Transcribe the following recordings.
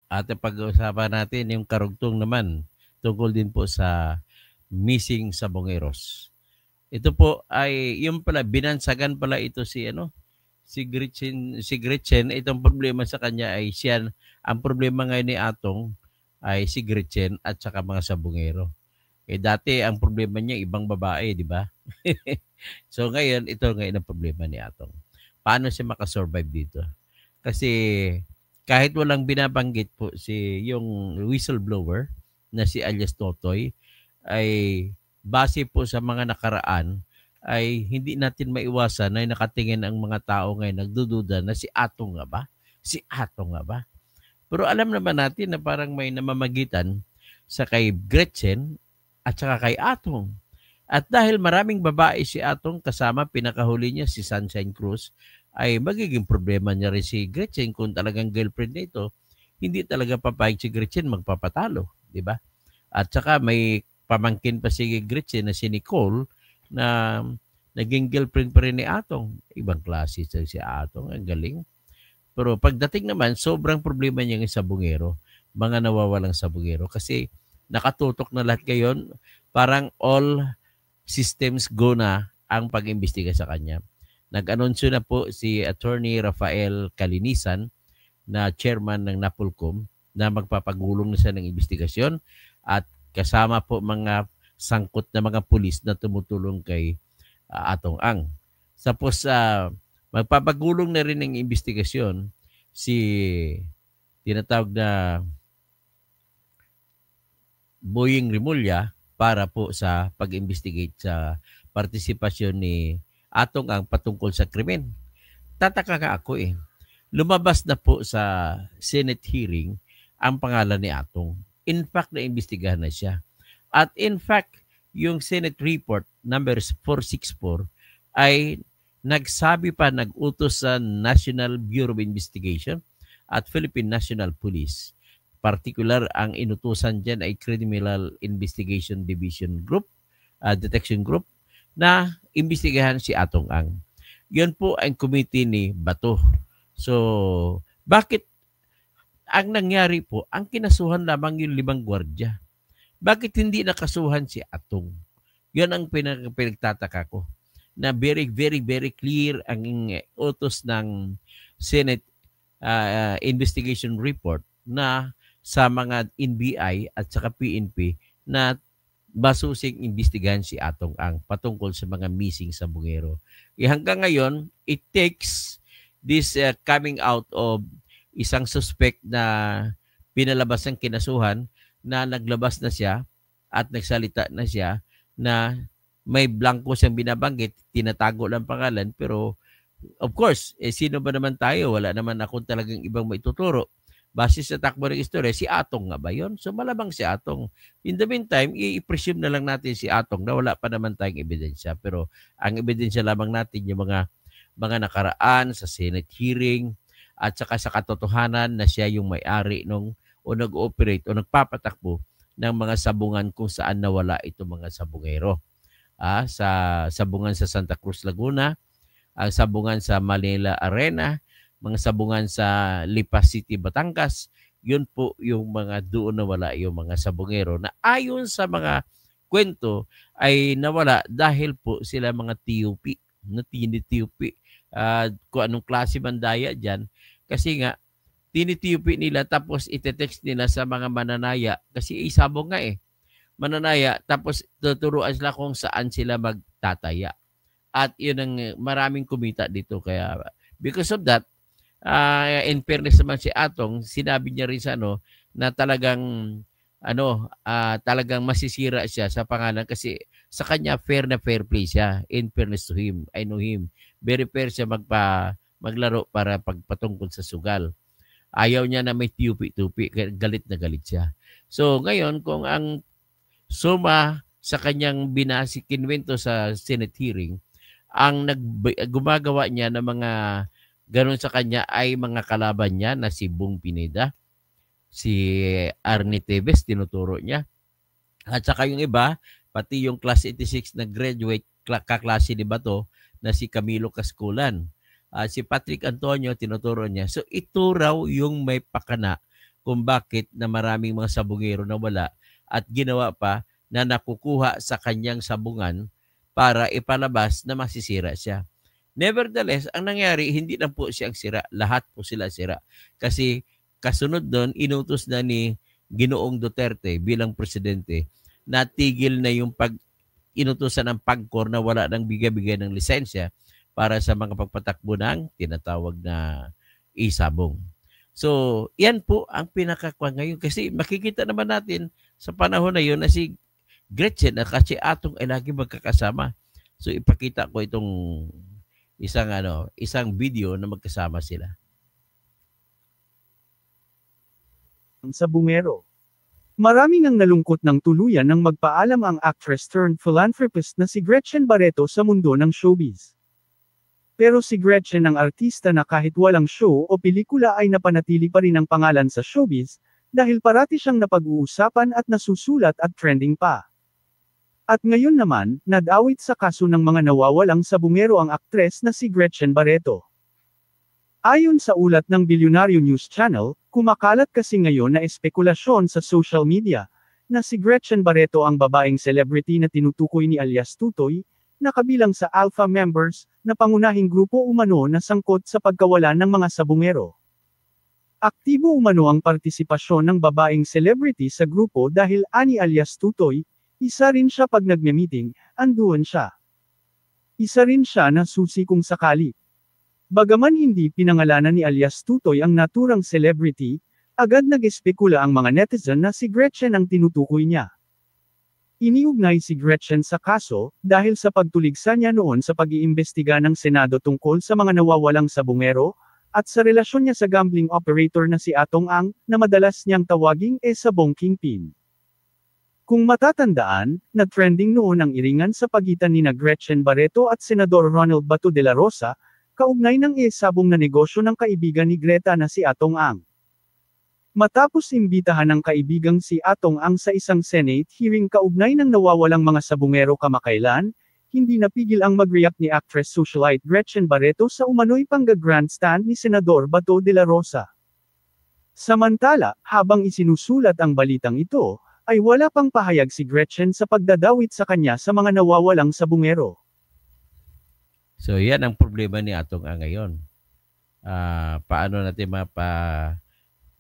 At pag-uusapan natin yung karugtong naman tungkol din po sa missing sabongeros. Ito po ay yung pala binansagan pala ito si Gretchen, itong problema sa kanya ay siya, ang problema ngayon ni Atong ay si Gretchen at saka mga sabongero. Dati ang problema niya ibang babae, di ba? So ngayon, ito ngayon ang problema ni Atong. Paano siya makasurvive dito? Kasi kahit walang binabanggit po yung whistleblower na si alias Totoy, ay base po sa mga nakaraan ay hindi natin maiwasan na nakatingin ang mga tao ngayon nagdududa na si Atong nga ba? Si Atong nga ba? Pero alam naman natin na parang may namamagitan sa kay Gretchen at saka kay Atong. At dahil maraming babae si Atong kasama, pinakahuli niya si Sunshine Cruz, ay magiging problema niya rin si Gretchen kung talagang girlfriend nito. Hindi talaga papayag si Gretchen magpapatalo, di ba? At saka may pamangkin pa si Gretchen na si Nicole na naging girlfriend pa rin ni Atong. Ibang klase si Atong, ang galing. Pero pagdating naman, sobrang problema niya ng sabungero, mga nawawalang sabungero. Kasi nakatutok na lahat ngayon, parang all systems go na ang pag-imbestiga sa kanya. Nag-anunsyo na po si Attorney Rafael Calinisan na chairman ng NAPOLCOM na magpapagulong na siya ng investigasyon at kasama po mga sangkot na mga pulis na tumutulong kay Atong Ang. Tapos magpapagulong na rin ng investigasyon si tinatawag na Boying Rimulya para po sa pag-investigate sa partisipasyon ni Atong Ang patungkol sa krimen. Tataka ka ako eh. Lumabas na po sa Senate hearing ang pangalan ni Atong. In fact, naimbestigahan na siya. At in fact, yung Senate report number 464 ay nagsabi pa, nag-utos sa National Bureau of Investigation at Philippine National Police. Particular, ang inutusan dyan ay Criminal Investigation Division Group, Detection Group, na imbestigahan si Atong Ang. Yun po ang committee ni Bato. So, bakit ang nangyari po, ang kinasuhan lamang yung 5 gwardya? Bakit hindi nakasuhan si Atong? Yun ang pinagtataka ko. Na very, very, very clear ang utos ng Senate investigation report na sa mga NBI at saka PNP na basusing imbestigahan si Atong Ang patungkol sa mga missing sabungero. Hanggang ngayon, it takes this coming out of isang suspect na pinalabas ng kinasuhan na naglabas na siya at nagsalita na siya na may blanco siyang binabanggit, tinatago lang pangalan, pero of course, sino ba naman tayo? Wala naman akong talagang ibang maituturo. Base sa takbo ng istorya, si Atong nga ba yun? So malamang si Atong. In the meantime, i-presume na lang natin si Atong na wala pa naman tayong ebidensya. Pero ang ebidensya lamang natin yung mga nakaraan sa Senate hearing at saka sa katotohanan na siya yung may-ari nung o nag-ooperate o nagpapatakbo ng mga sabungan kung saan nawala itong mga sabungero. Sa sabungan sa Santa Cruz, Laguna, ang sabungan sa Manila Arena, mga sabungan sa Lipa City, Batangas. Yun po yung mga doon nawala yung mga sabungero na ayon sa mga kwento ay nawala dahil po sila mga TUP, na tinitup. Kung anong klase bandaya dyan. Kasi nga, tinitup nila tapos itetext nila sa mga mananaya kasi isabong nga eh. Mananaya, tapos tuturuan sila kung saan sila magtataya. At yun ang maraming kumita dito. Kaya because of that, in fairness naman si Atong, sinabi niya rin sa na talagang masisira siya sa pangalan kasi sa kanya fair na fair play siya. In fairness to him, I know him. Very fair siya maglaro para pagpatungkol sa sugal. Ayaw niya na may tupi-tupi, galit na galit siya. So ngayon, kung ang suma sa kanyang kinwento sa Senate hearing, ang gumagawa niya ng mga ganun sa kanya ay mga kalaban niya na si Bong Pineda, si Arnie Teves, tinuturo niya. At saka yung iba, pati yung Class 86 na graduate, kaklase ni Bato, na si Camilo Casculan. Si Patrick Antonio, tinuturo niya. So ito raw yung may pakana kung bakit na maraming mga sabungero na wala at ginawa pa na nakukuha sa kanyang sabungan para ipalabas na masisira siya. Nevertheless, ang nangyari, hindi lang po siya ang sira. Lahat po sila sira. Kasi kasunod doon, inutos na ni Ginoong Duterte bilang presidente, natigil na yung inutusan ng PAGCOR na wala nang bigay-bigay ng lisensya para sa mga pagpatakbo ng tinatawag na isabong. So, yan po ang pinakakwa ngayon. Kasi makikita naman natin sa panahon na yun na si Gretchen at si Atong ay lagi magkakasama. So, ipakita ko itong isang video na magkasama sila. Sa bungero. Maraming ang nalungkot ng tuluyan nang magpaalam ang actress turned philanthropist na si Gretchen Barreto sa mundo ng showbiz. Pero si Gretchen ang artista na kahit walang show o pelikula ay napanatili pa rin ang pangalan sa showbiz, dahil parati siyang napag-uusapan at nasusulat at trending pa. At ngayon naman, nag-awit sa kaso ng mga nawawalang sabungero ang aktres na si Gretchen Barreto. Ayon sa ulat ng Bilyonaryo News Channel, kumakalat kasi ngayon na espekulasyon sa social media, na si Gretchen Barreto ang babaeng celebrity na tinutukoy ni alias Tutoy, na kabilang sa Alpha members, na pangunahing grupo umano na sangkot sa pagkawalan ng mga sabungero. Aktibo umano ang partisipasyon ng babaeng celebrity sa grupo dahil ani alias Tutoy, isa rin siya pag nagme-meeting, anduan siya. Isa rin siya na susi kung sakali. Bagaman hindi pinangalanan ni alias Tutoy ang naturang celebrity, agad nag-espekula ang mga netizen na si Gretchen ang tinutukoy niya. Iniugnay si Gretchen sa kaso, dahil sa pagtuligsa niya noon sa pag-iimbestiga ng Senado tungkol sa mga nawawalang sabungero, at sa relasyon niya sa gambling operator na si Atong Ang, na madalas niyang tawaging sabong kingpin. Kung matatandaan, nag-trending noon ang iringan sa pagitan ni Gretchen Barreto at Senador Ronald Bato de la Rosa, kaugnay ng sabong na negosyo ng kaibigan ni Greta na si Atong Ang. Matapos imbitahan ng kaibigang si Atong Ang sa isang Senate hearing kaugnay ng nawawalang mga sabungero kamakailan, hindi napigil ang mag-react ni actress socialite Gretchen Barreto sa umano'y pangga-grandstand ni Senador Bato de la Rosa. Samantala, habang isinusulat ang balitang ito, ay wala pang pahayag si Gretchen sa pagdadawit sa kanya sa mga nawawalang sabungero. So, yan ang problema ni Atong Ang ngayon. Paano natin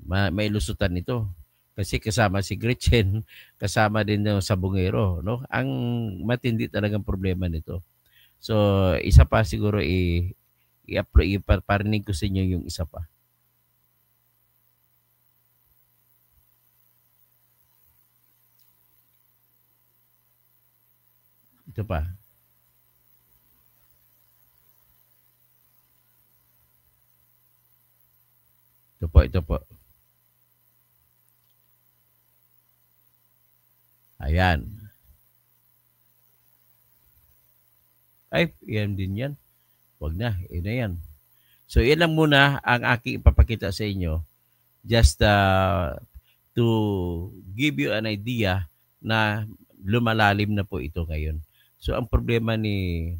mailusutan ito? Kasi kasama si Gretchen, kasama din yung sabungero, no? Ang matindi talagang problema nito. So, isa pa siguro iparinig ko sa inyo yung isa pa. Ito pa. Ito po. Ayan. Ay, yan din yan. Wag na, yun na yan. So, yan lang muna ang aking ipapakita sa inyo. Just to give you an idea na lumalalim na po ito ngayon. So, ang problema ni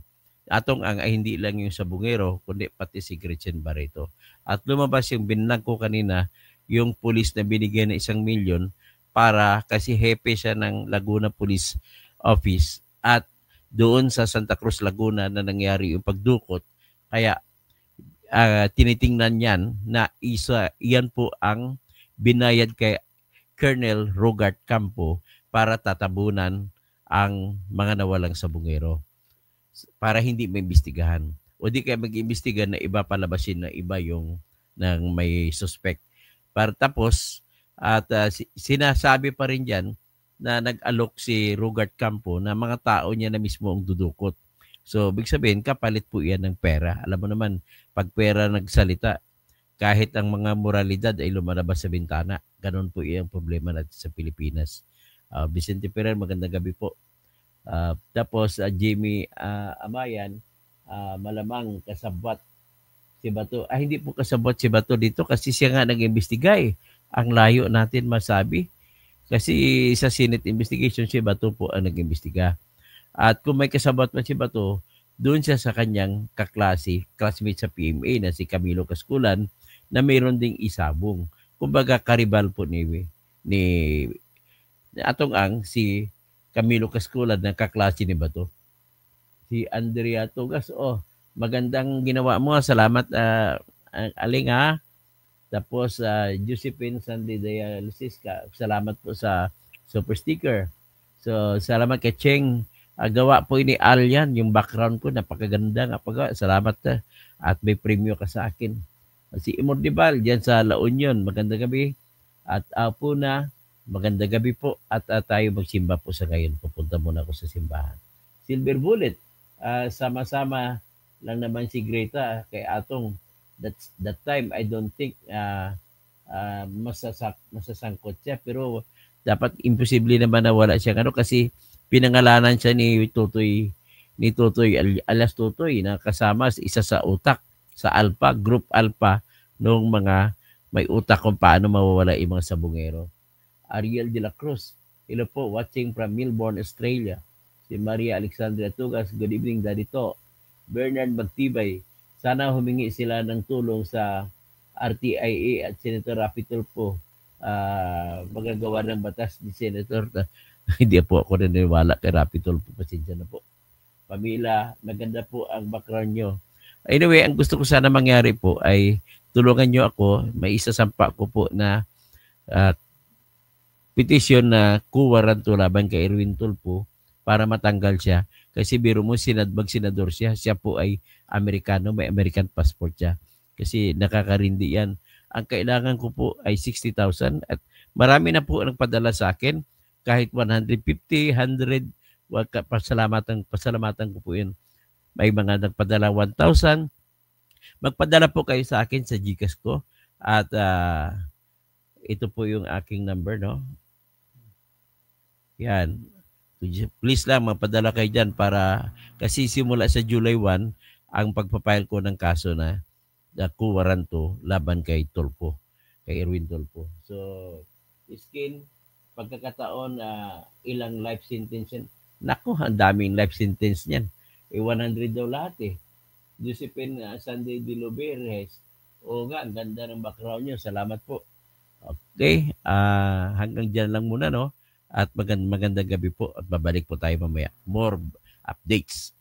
Atong Ang ay hindi lang yung sabungero, kundi pati si Gretchen Barreto. At lumabas yung binlag ko kanina, yung pulis na binigyan ng 1 milyon para kasi hepe siya ng Laguna Police Office at doon sa Santa Cruz, Laguna na nangyari yung pagdukot. Kaya tinitingnan niyan na iyan po ang binayad kay Colonel Rogart Campo para tatabunan ang mga nawalang sabungero para hindi maimbestigahan. O di kaya mag-imbestiga na iba palabasin na iba yung ng may suspect. Para tapos, at sinasabi pa rin dyan na nag-alok si Rogart Campo na mga tao niya na mismo ang dudukot. So, big sabihin, kapalit po yan ng pera. Alam mo naman, pag pera nagsalita, kahit ang mga moralidad ay lumalabas sa bintana. Ganon po yung problema natin sa Pilipinas. Vicente Ferrer, magandang gabi po. Tapos Jamie Amayan, malamang kasabwat si Bato. Hindi po kasabwat si Bato dito kasi siya nga nag-imbestiga eh. Ang layo natin masabi. Kasi sa Senate investigation, si Bato po ang nag-imbestiga. At kung may kasabwat man si Bato, doon siya sa kanyang classmate sa PMA na si Camilo Casculan na mayroon ding isabong. kumbaga karibal po ni atong si Camilo Casculad na kaklase ni Bato. Si Andrea Tugas, magandang ginawa mo. Salamat, Aling ha. Tapos, Josephine Sandy Dialysis ka. Salamat po sa super sticker. So, salamat kay Cheng. Gawa po ini Alyan, yung background ko, napakaganda nga pagawa. Salamat at may premyo ka sa akin. Si Imordibal, dyan sa La Union, magandang gabi. At po na, magandang gabi po. At tayo magsimba po sa ngayon. Pupunta muna ako sa simbahan. Silver Bullet, sama-sama lang naman si Greta kay Atong. That time I don't think masasangkot siya, pero dapat imposible naman na wala siya kasi pinangalanan siya ni Tutoy alias Tutoy na kasama isa sa utak sa Alpha Group Alpha nung mga may utak kung paano mawawala yung mga sabungero. Ariel de la Cruz, hello po, watching from Melbourne, Australia. Si Maria Alexandria Tugas, good evening, Daddy To. Bernard Magtibay, sana humingi sila ng tulong sa RTIA at Senator Rapi Tulfo. Magagawa ng batas ni Senator. Hindi po ako naniniwala kay Rapi Tulfo. Pasensya na po. Pamila, maganda po ang background nyo. Anyway, ang gusto ko sana mangyari po ay tulungan nyo ako. May isasampa ko po na petisyon na kuwaranto laban kay Erwin Tulfo para matanggal siya. Kasi biro mo, senador siya. Siya po ay Amerikano, may American passport siya. Kasi nakakarindi yan. Ang kailangan ko po ay 60,000 at marami na po nagpadala sa akin. Kahit 150, 100, pasalamatan ko po yun. May mga nagpadala 1,000. Magpadala po kayo sa akin sa GCash ko. At ito po yung aking number, no? Yan. Please lang, mapadala kayo dyan para kasi simula sa July 1 ang pagpapile ko ng kaso na kuwaranto laban kay Tulfo, kay Erwin Tulfo. So, Skin, pagkakataon ilang life sentence yan. Naku, ang daming life sentence niyan. 100 daw lahat eh. Josephine Sandy de Loberes. O nga, ang ganda ng background niyo. Salamat po. Okay, hanggang dyan lang muna, no? At magandang gabi po at babalik po tayo mamaya. More updates.